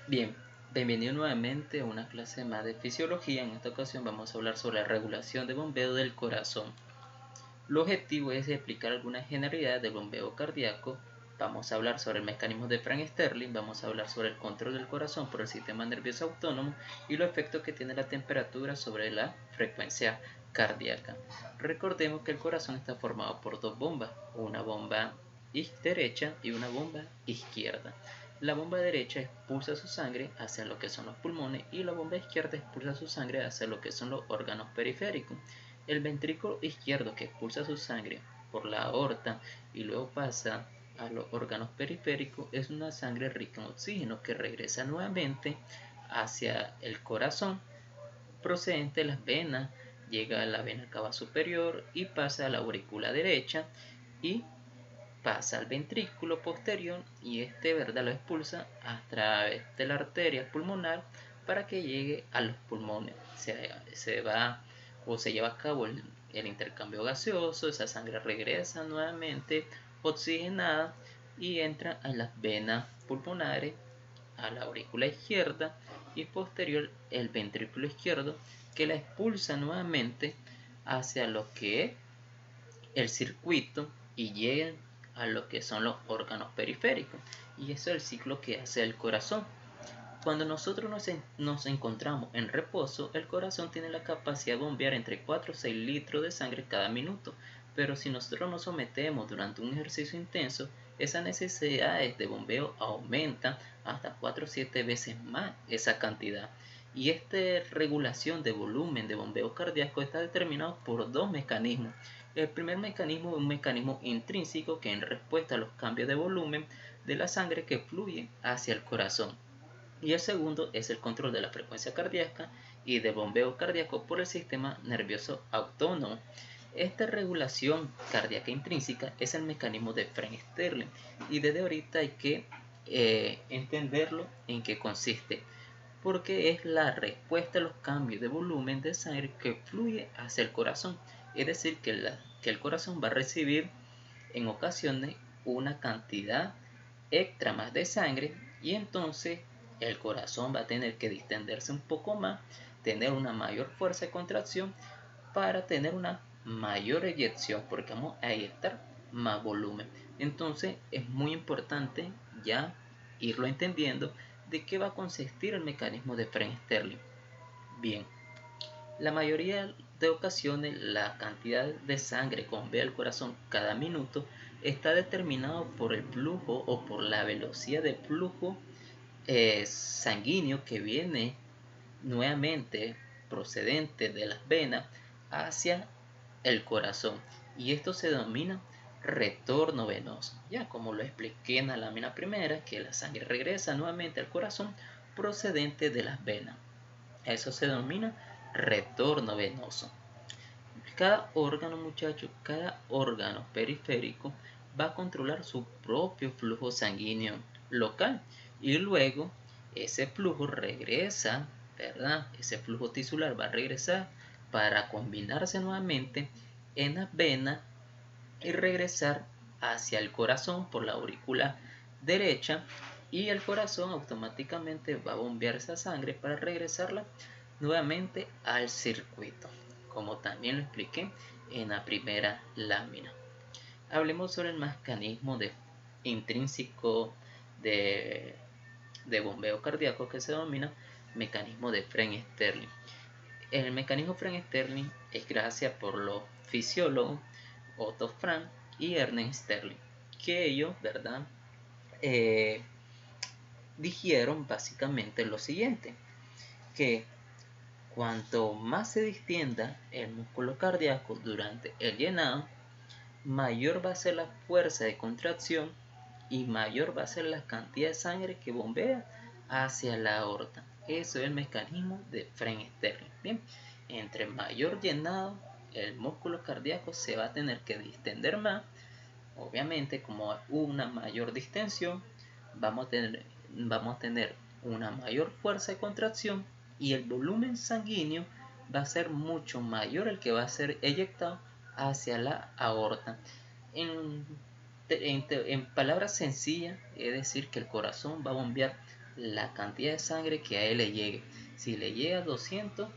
Bien, bienvenido nuevamente a una clase más de fisiología. En esta ocasión vamos a hablar sobre la regulación de bombeo del corazón. El objetivo es explicar algunas generalidades del bombeo cardíaco. Vamos a hablar sobre el mecanismo de Frank-Starling, vamos a hablar sobre el control del corazón por el sistema nervioso autónomo y los efectos que tiene la temperatura sobre la frecuencia cardíaca. Recordemos que el corazón está formado por dos bombas, una bomba derecha y una bomba izquierda. La bomba derecha expulsa su sangre hacia lo que son los pulmones y la bomba izquierda expulsa su sangre hacia lo que son los órganos periféricos. El ventrículo izquierdo que expulsa su sangre por la aorta y luego pasa a los órganos periféricos es una sangre rica en oxígeno que regresa nuevamente hacia el corazón procedente de las venas, llega a la vena cava superior y pasa a la aurícula derecha y pasa al ventrículo posterior y ¿verdad? Lo expulsa a través de la arteria pulmonar para que llegue a los pulmones. Se va o se lleva a cabo el intercambio gaseoso, esa sangre regresa nuevamente oxigenada y entra a las venas pulmonares, a la aurícula izquierda y posterior el ventrículo izquierdo que la expulsa nuevamente hacia lo que es el circuito y llega a lo que son los órganos periféricos. Y eso es el ciclo que hace el corazón. Cuando nosotros nos encontramos en reposo, el corazón tiene la capacidad de bombear entre 4 o 6 litros de sangre cada minuto, pero si nosotros nos sometemos durante un ejercicio intenso, esas necesidades de bombeo aumentan hasta 4 o 7 veces más esa cantidad. Y esta regulación de volumen de bombeo cardíaco está determinado por dos mecanismos. El primer mecanismo es un mecanismo intrínseco que en respuesta a los cambios de volumen de la sangre que fluye hacia el corazón. Y el segundo es el control de la frecuencia cardíaca y del bombeo cardíaco por el sistema nervioso autónomo. Esta regulación cardíaca intrínseca es el mecanismo de Frank-Starling y desde ahorita hay que entenderlo en qué consiste, porque es la respuesta a los cambios de volumen de sangre que fluye hacia el corazón. Es decir, que el corazón va a recibir en ocasiones una cantidad extra más de sangre y entonces el corazón va a tener que distenderse un poco más, tener una mayor fuerza de contracción para tener una mayor eyección porque vamos a eyectar más volumen. Entonces es muy importante ya irlo entendiendo de qué va a consistir el mecanismo de Frank-Starling. Bien, la mayoría de ocasiones la cantidad de sangre que bombea el corazón cada minuto está determinado por el flujo o por la velocidad de flujo sanguíneo que viene nuevamente procedente de las venas hacia el corazón, y esto se denomina retorno venoso, ya como lo expliqué en la lámina primera, que la sangre regresa nuevamente al corazón procedente de las venas. Eso se denomina retorno venoso. Cada órgano, muchachos, cada órgano periférico va a controlar su propio flujo sanguíneo local y luego ese flujo regresa, ¿verdad? Ese flujo tisular va a regresar para combinarse nuevamente en las venas y regresar hacia el corazón por la aurícula derecha, y el corazón automáticamente va a bombear esa sangre para regresarla nuevamente al circuito, como también lo expliqué en la primera lámina. Hablemos sobre el mecanismo intrínseco de, de bombeo cardíaco que se denomina mecanismo de Frank-Starling. El mecanismo Frank-Starling es gracias por los fisiólogos Otto Frank y Ernest Starling, que ellos, ¿verdad? Eh, dijeron básicamente lo siguiente, que cuanto más se distienda el músculo cardíaco durante el llenado, mayor va a ser la fuerza de contracción y mayor va a ser la cantidad de sangre que bombea hacia la aorta. Eso es el mecanismo de Frank-Starling. Bien, entre mayor llenado el músculo cardíaco se va a tener que distender más. Obviamente, como una mayor distensión, vamos a tener una mayor fuerza de contracción y el volumen sanguíneo va a ser mucho mayor el que va a ser eyectado hacia la aorta. En palabras sencillas, es decir, que el corazón va a bombear la cantidad de sangre que a él le llegue. Si le llega 200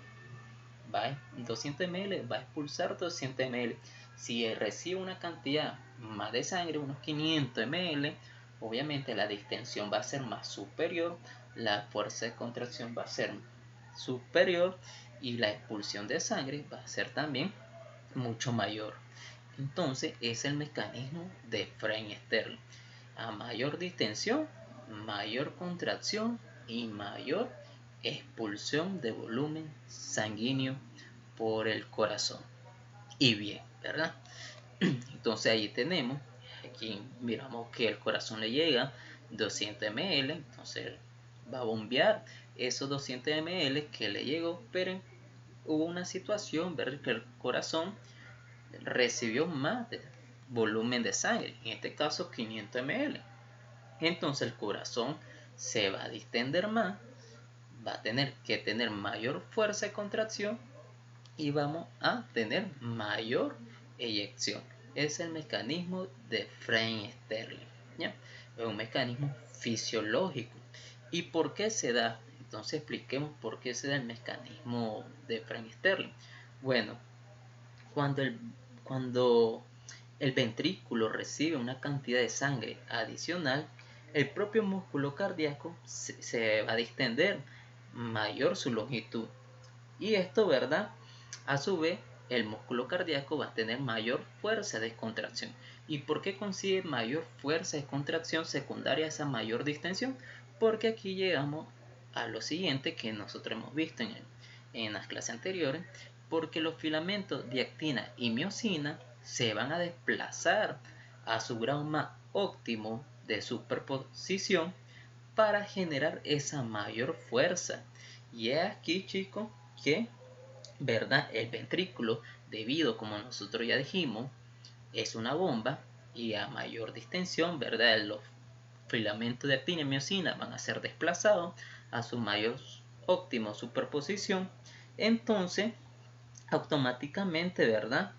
ml, va a expulsar 200 ml. Si recibe una cantidad más de sangre, unos 500 ml, obviamente la distensión va a ser más superior, la fuerza de contracción va a ser superior y la expulsión de sangre va a ser también mucho mayor. Entonces es el mecanismo de French-Sterling. A mayor distensión, mayor contracción y mayor expulsión de volumen sanguíneo por el corazón. Y bien, ¿verdad? Entonces ahí tenemos, aquí miramos que el corazón le llega 200 ml, entonces va a bombear esos 200 ml que le llegó, pero hubo una situación, ¿verdad? Que el corazón recibió más de volumen de sangre, en este caso 500 ml. Entonces el corazón se va a distender más, va a tener que tener mayor fuerza de contracción y vamos a tener mayor eyección. Es el mecanismo de French-Sterling, ¿ya? Es un mecanismo fisiológico. ¿Y por qué se da? Entonces expliquemos por qué se da el mecanismo de French-Sterling. Bueno, cuando el ventrículo recibe una cantidad de sangre adicional, el propio músculo cardíaco se va a distender mayor su longitud. Y esto, ¿verdad? A su vez, el músculo cardíaco va a tener mayor fuerza de contracción. ¿Y por qué consigue mayor fuerza de contracción secundaria a esa mayor distensión? Porque aquí llegamos a lo siguiente que nosotros hemos visto en las clases anteriores, porque los filamentos de actina y miosina se van a desplazar a su grado más óptimo de superposición para generar esa mayor fuerza. Y es aquí, chicos, que, ¿verdad? El ventrículo, debido, como nosotros ya dijimos, es una bomba y a mayor distensión, ¿verdad? Los filamentos de actina y miosina van a ser desplazados a su mayor óptimo superposición. Entonces, automáticamente, ¿verdad?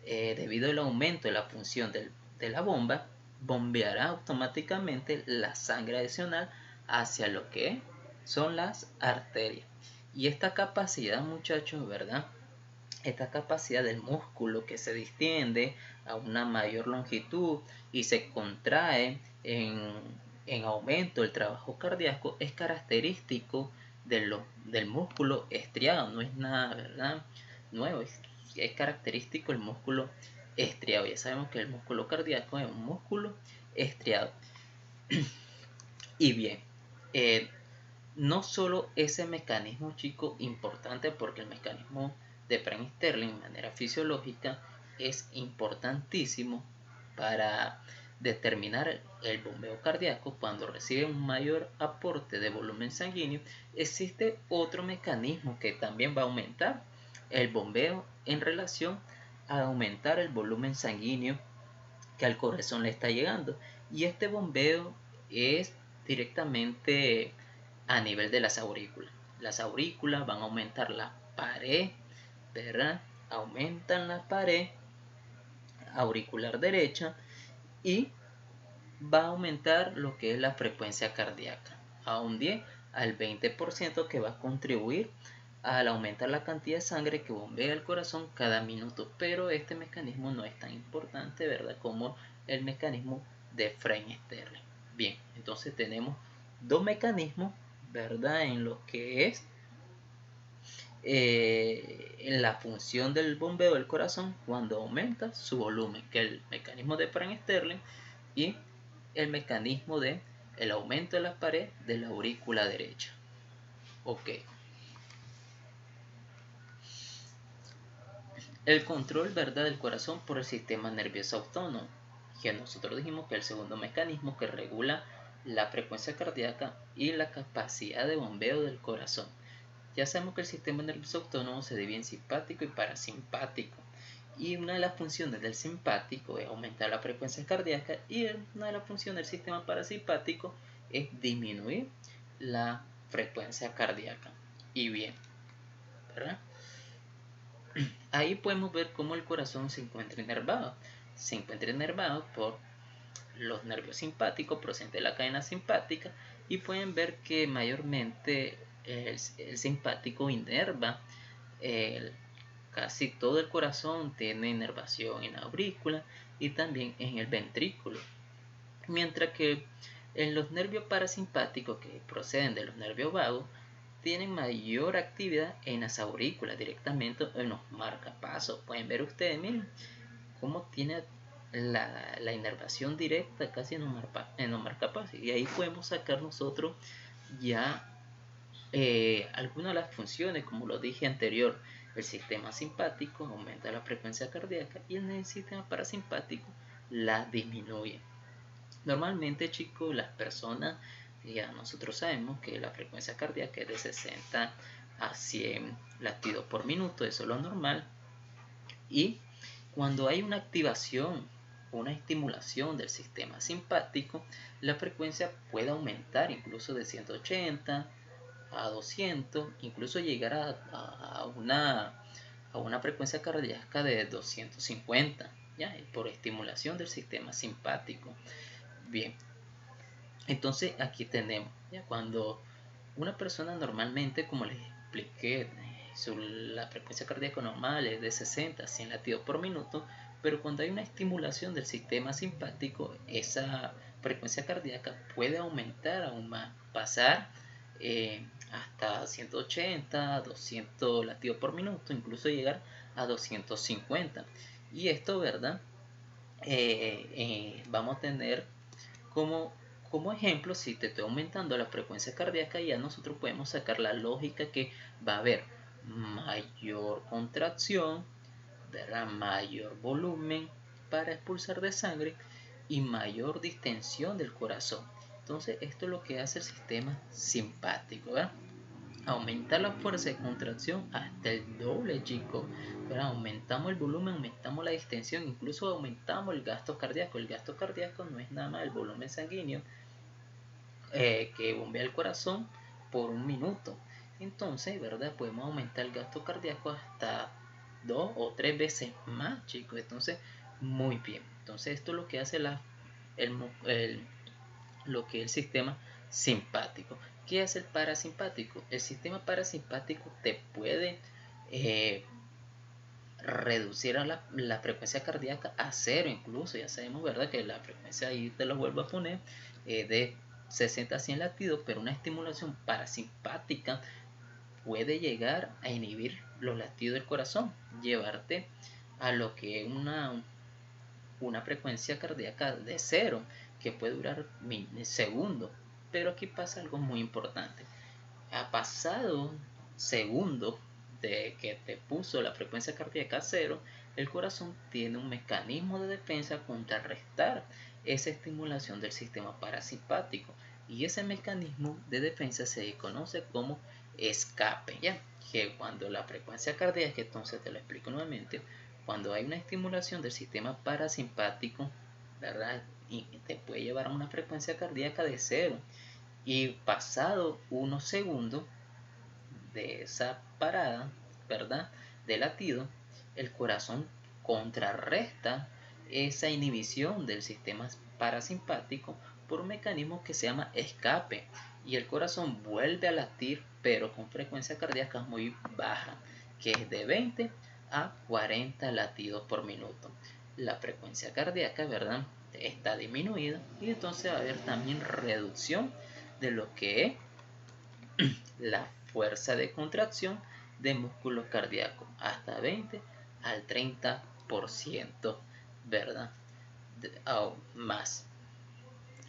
Debido al aumento de la función de la bomba, bombeará automáticamente la sangre adicional hacia lo que son las arterias. Y esta capacidad, muchachos, ¿verdad? Esta capacidad del músculo que se distiende a una mayor longitud y se contrae en aumento del trabajo cardíaco es característico del músculo estriado, no es nada, ¿verdad? Nuevo, es característico el músculo estriado. Ya sabemos que el músculo cardíaco es un músculo estriado. Y bien, no solo ese mecanismo, chico, importante, porque el mecanismo de French-Sterling de manera fisiológica es importantísimo para determinar el bombeo cardíaco cuando recibe un mayor aporte de volumen sanguíneo. Existe otro mecanismo que también va a aumentar el bombeo en relación a aumentar el volumen sanguíneo que al corazón le está llegando, y este bombeo es directamente a nivel de las aurículas. Las aurículas van a aumentar la pared, ¿verdad? Aumentan la pared auricular derecha y va a aumentar lo que es la frecuencia cardíaca a un 10 al 20%, que va a contribuir al aumentar la cantidad de sangre que bombea el corazón cada minuto. Pero este mecanismo no es tan importante, ¿verdad?, como el mecanismo de French-Sterling. Bien, entonces tenemos dos mecanismos, ¿verdad?, en lo que es en la función del bombeo del corazón cuando aumenta su volumen, que es el mecanismo de French-Sterling y el mecanismo de el aumento de la pared de la aurícula derecha. Ok. El control, ¿verdad?, del corazón por el sistema nervioso autónomo, que nosotros dijimos que es el segundo mecanismo que regula la frecuencia cardíaca y la capacidad de bombeo del corazón. Ya sabemos que el sistema nervioso autónomo se divide en simpático y parasimpático, y una de las funciones del simpático es aumentar la frecuencia cardíaca y una de las funciones del sistema parasimpático es disminuir la frecuencia cardíaca. Y bien, ¿verdad? Ahí podemos ver cómo el corazón se encuentra inervado. Se encuentra inervado por los nervios simpáticos proceden de la cadena simpática y pueden ver que mayormente el simpático inerva casi todo el corazón, tiene inervación en la aurícula y también en el ventrículo, mientras que en los nervios parasimpáticos que proceden de los nervios vagos tienen mayor actividad en las aurículas directamente en los marcapasos. Pueden ver ustedes, miren cómo tiene la inervación directa casi en los marcapasos, y ahí podemos sacar nosotros ya algunas de las funciones, como lo dije anterior. El sistema simpático aumenta la frecuencia cardíaca y el sistema parasimpático la disminuye. Normalmente, chicos, las personas, ya nosotros sabemos que la frecuencia cardíaca es de 60 a 100 latidos por minuto, eso es lo normal. Y cuando hay una activación, una estimulación del sistema simpático, la frecuencia puede aumentar incluso de 180 a 200, incluso llegar a una frecuencia cardíaca de 250, ¿ya? Por estimulación del sistema simpático. Bien, entonces aquí tenemos, ¿ya? Cuando una persona normalmente, como les expliqué, la frecuencia cardíaca normal es de 60 a 100 latidos por minuto, pero cuando hay una estimulación del sistema simpático, esa frecuencia cardíaca puede aumentar aún más, pasar hasta 180, 200 latidos por minuto, incluso llegar a 250. Y esto, ¿verdad? Vamos a tener como, como ejemplo, si te estoy aumentando la frecuencia cardíaca, ya nosotros podemos sacar la lógica que va a haber mayor contracción, ¿verdad? Mayor volumen para expulsar de sangre y mayor distensión del corazón. Entonces esto es lo que hace el sistema simpático, ¿verdad? Aumentar la fuerza de contracción hasta el doble, chicos. Aumentamos el volumen, aumentamos la distensión, incluso aumentamos el gasto cardíaco. El gasto cardíaco no es nada más el volumen sanguíneo que bombea el corazón por un minuto. Entonces, ¿verdad? Podemos aumentar el gasto cardíaco hasta 2 o 3 veces más, chicos. Entonces, muy bien. Entonces, esto es lo que hace lo que es el sistema simpático. ¿Qué hace el parasimpático? El sistema parasimpático te puede reducir a la frecuencia cardíaca a cero, incluso ya sabemos, ¿verdad? Que la frecuencia, ahí te lo vuelvo a poner, de 60 a 100 latidos, pero una estimulación parasimpática puede llegar a inhibir los latidos del corazón, llevarte a lo que es una frecuencia cardíaca de cero, que puede durar segundos. Pero aquí pasa algo muy importante. Ha pasado segundos de que te puso la frecuencia cardíaca a cero, el corazón tiene un mecanismo de defensa para contrarrestar esa estimulación del sistema parasimpático, y ese mecanismo de defensa se conoce como escape, ¿ya? Que cuando la frecuencia cardíaca, entonces te lo explico nuevamente, cuando hay una estimulación del sistema parasimpático, ¿verdad? Y te puede llevar a una frecuencia cardíaca de cero, y pasado unos segundos de esa parada, ¿verdad? De latido, el corazón contrarresta esa inhibición del sistema parasimpático por un mecanismo que se llama escape, y el corazón vuelve a latir, pero con frecuencia cardíaca muy baja, que es de 20 a 40 latidos por minuto. La frecuencia cardíaca, ¿verdad? Está disminuida, y entonces va a haber también reducción de lo que es la fuerza de contracción de músculo cardíaco, hasta 20 al 30%, ¿verdad? O más.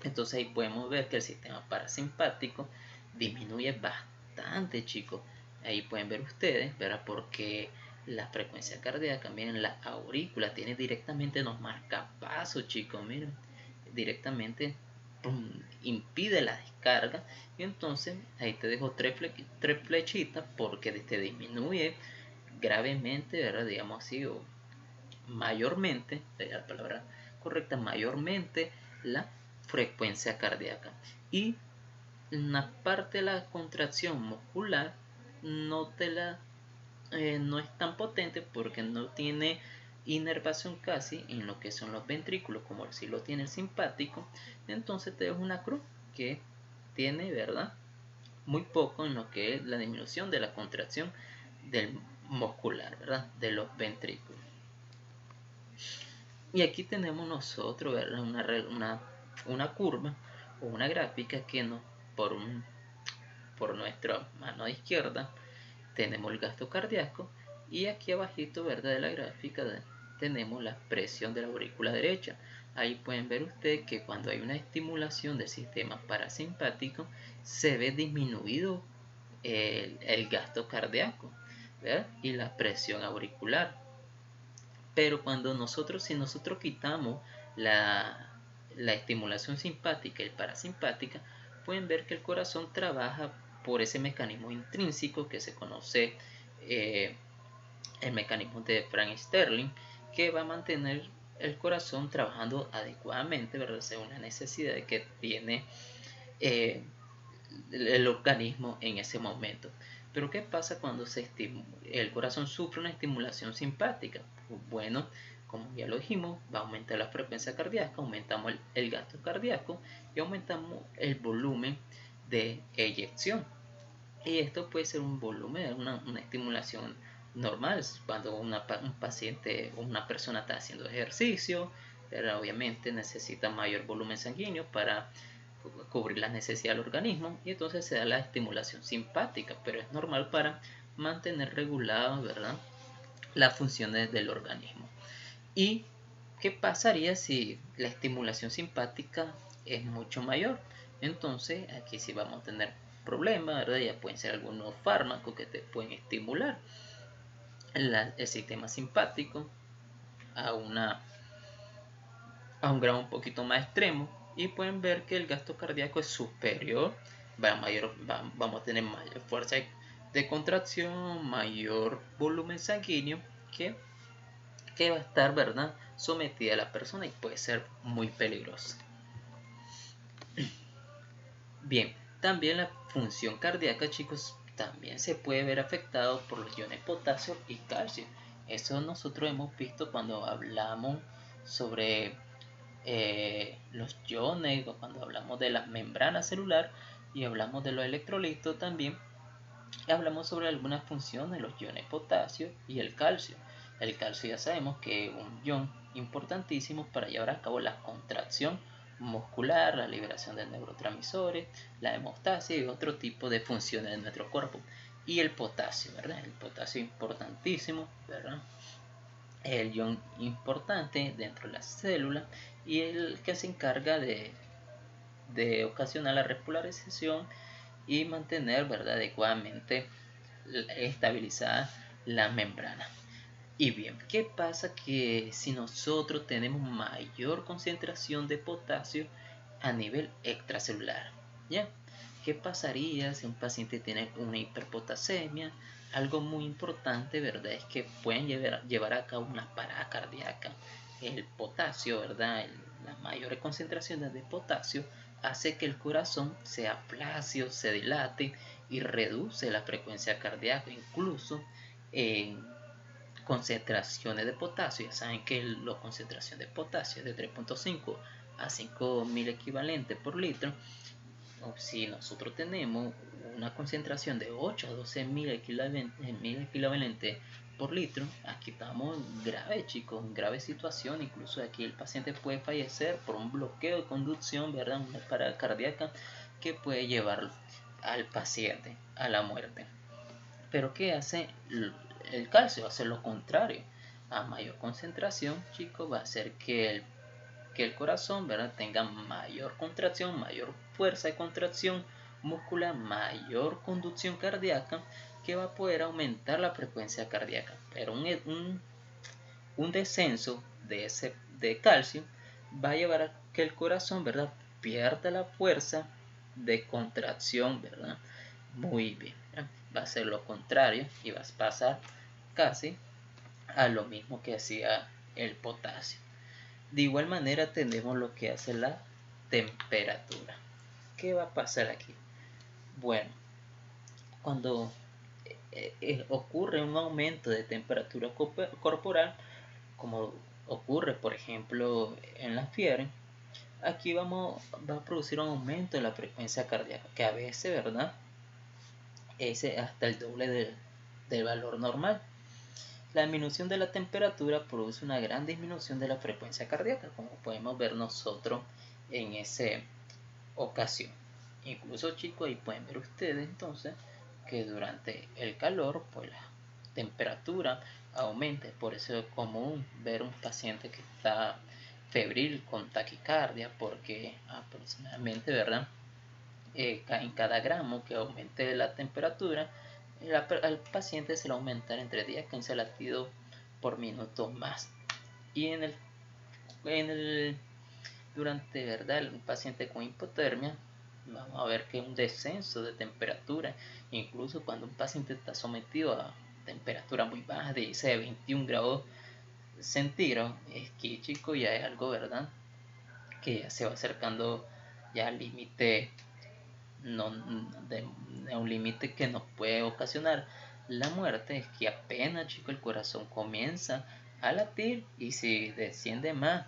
Entonces ahí podemos ver que el sistema parasimpático disminuye bastante, chicos. Ahí pueden ver ustedes, ¿verdad? Porque la frecuencia cardíaca, miren, la aurícula tiene directamente los marcapasos, chicos, miren, directamente pum, impide la descarga, y entonces ahí te dejo tres flechitas porque te disminuye gravemente, ¿verdad? Digamos así, o mayormente, la palabra correcta, mayormente la frecuencia cardíaca. Y la parte de la contracción muscular no te la no es tan potente porque no tiene inervación casi en lo que son los ventrículos, como si lo tiene el simpático, entonces tenemos una cruz que tiene, ¿verdad?, muy poco en lo que es la disminución de la contracción del muscular, ¿verdad?, de los ventrículos. Y aquí tenemos nosotros, ¿verdad?, una curva o una gráfica que nos, por nuestra mano izquierda tenemos el gasto cardíaco, y aquí abajito, ¿verdad?, de la gráfica tenemos la presión de la aurícula derecha. Ahí pueden ver ustedes que cuando hay una estimulación del sistema parasimpático se ve disminuido el gasto cardíaco, ¿verdad?, y la presión auricular. Pero si nosotros quitamos la estimulación simpática y parasimpática, pueden ver que el corazón trabaja por ese mecanismo intrínseco que se conoce, el mecanismo de Frank Sterling, que va a mantener el corazón trabajando adecuadamente, ¿verdad?, según la necesidad que tiene el organismo en ese momento. Pero ¿qué pasa cuando el corazón sufre una estimulación simpática? Pues bueno, como ya lo dijimos, va a aumentar la frecuencia cardíaca, aumentamos el gasto cardíaco y aumentamos el volumen de eyección. Y esto puede ser un volumen, una estimulación normal cuando un paciente o una persona está haciendo ejercicio, pero obviamente necesita mayor volumen sanguíneo para cubrir las necesidades del organismo, y entonces se da la estimulación simpática, pero es normal para mantener regulado, ¿verdad?, las funciones del organismo. ¿Y qué pasaría si la estimulación simpática es mucho mayor? Entonces aquí sí vamos a tener problemas, ¿verdad? Ya pueden ser algunos fármacos que te pueden estimular el sistema simpático a un grado un poquito más extremo, y pueden ver que el gasto cardíaco es superior, vamos a tener mayor fuerza de contracción, mayor volumen sanguíneo que va a estar, ¿verdad?, sometida a la persona, y puede ser muy peligrosa. Bien, también la función cardíaca, chicos, también se puede ver afectado por los iones potasio y calcio. Eso nosotros hemos visto cuando hablamos sobre los iones, cuando hablamos de la membrana celular y hablamos de los electrolitos también. Hablamos sobre algunas funciones de los iones potasio y el calcio. El calcio ya sabemos que es un ion importantísimo para llevar a cabo la contracción muscular, la liberación de neurotransmisores, la hemostasia y otro tipo de funciones de nuestro cuerpo. Y el potasio, ¿verdad? El potasio es importantísimo, ¿verdad? El ion importante dentro de la célula y el que se encarga de ocasionar la repolarización y mantener, ¿verdad?, adecuadamente estabilizada la membrana. Y bien, ¿qué pasa que si nosotros tenemos mayor concentración de potasio a nivel extracelular? ¿Ya? ¿Qué pasaría si un paciente tiene una hiperpotasemia? Algo muy importante, ¿verdad?, es que pueden llevar a cabo una parada cardíaca. El potasio, ¿verdad?, las mayores concentraciones de potasio hace que el corazón sea flácido, se dilate y reduce la frecuencia cardíaca, incluso en concentraciones de potasio. Ya saben que la concentración de potasio es de 3.5 a 5.000 equivalentes por litro. O si nosotros tenemos una concentración de 8 a 12.000 equivalentes por litro, aquí estamos grave, chicos, en grave situación. Incluso aquí el paciente puede fallecer por un bloqueo de conducción, ¿verdad?, una parada cardíaca que puede llevar al paciente a la muerte. Pero ¿qué hace el calcio? Hace lo contrario. A mayor concentración, chicos, va a hacer que el corazón, ¿verdad?, tenga mayor contracción, mayor fuerza de contracción muscular, mayor conducción cardíaca, que va a poder aumentar la frecuencia cardíaca. Pero un descenso de calcio va a llevar a que el corazón, ¿verdad?, pierda la fuerza de contracción, ¿verdad? Muy bien, ¿verdad? Va a ser lo contrario y va a pasar casi a lo mismo que hacía el potasio. De igual manera tenemos lo que hace la temperatura. ¿Qué va a pasar aquí? Bueno, cuando ocurre un aumento de temperatura corporal, como ocurre por ejemplo en la fiebre, aquí va a producir un aumento de la frecuencia cardíaca, que a veces, ¿verdad? Es hasta el doble del valor normal. La disminución de la temperatura produce una gran disminución de la frecuencia cardíaca, como podemos ver nosotros en esa ocasión. Incluso, chicos, ahí pueden ver ustedes entonces que durante el calor, pues la temperatura aumenta. Por eso es común ver un paciente que está febril con taquicardia, porque aproximadamente, ¿verdad? En cada gramo que aumente la temperatura, al paciente se le aumentará entre 10 a 15 latidos por minuto más. Y durante, ¿verdad?, un paciente con hipotermia, vamos a ver que un descenso de temperatura, incluso cuando un paciente está sometido a temperatura muy baja, de 21 grados centígrados, es que, chico, ya es algo, ¿verdad?, que ya se va acercando ya al límite, no, de un límite que nos puede ocasionar la muerte. Es que apenas, chico, el corazón comienza a latir, y si desciende más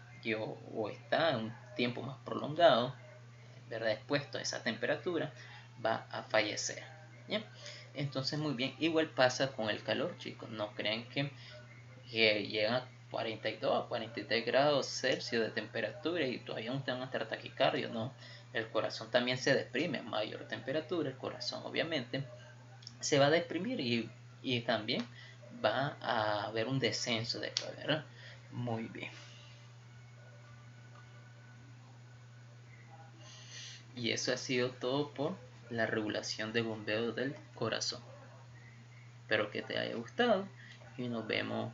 o está un tiempo más prolongado, ¿verdad?, expuesto a esa temperatura, va a fallecer. ¿Bien? Entonces, muy bien, igual pasa con el calor, chicos. No crean que llega a 42 a 43 grados Celsius de temperatura y todavía no te van a estar taquicardio, no. El corazón también se deprime a mayor temperatura. El corazón obviamente se va a deprimir, y también va a haber un descenso de poder. Muy bien. Y eso ha sido todo por la regulación de bombeo del corazón. Espero que te haya gustado y nos vemos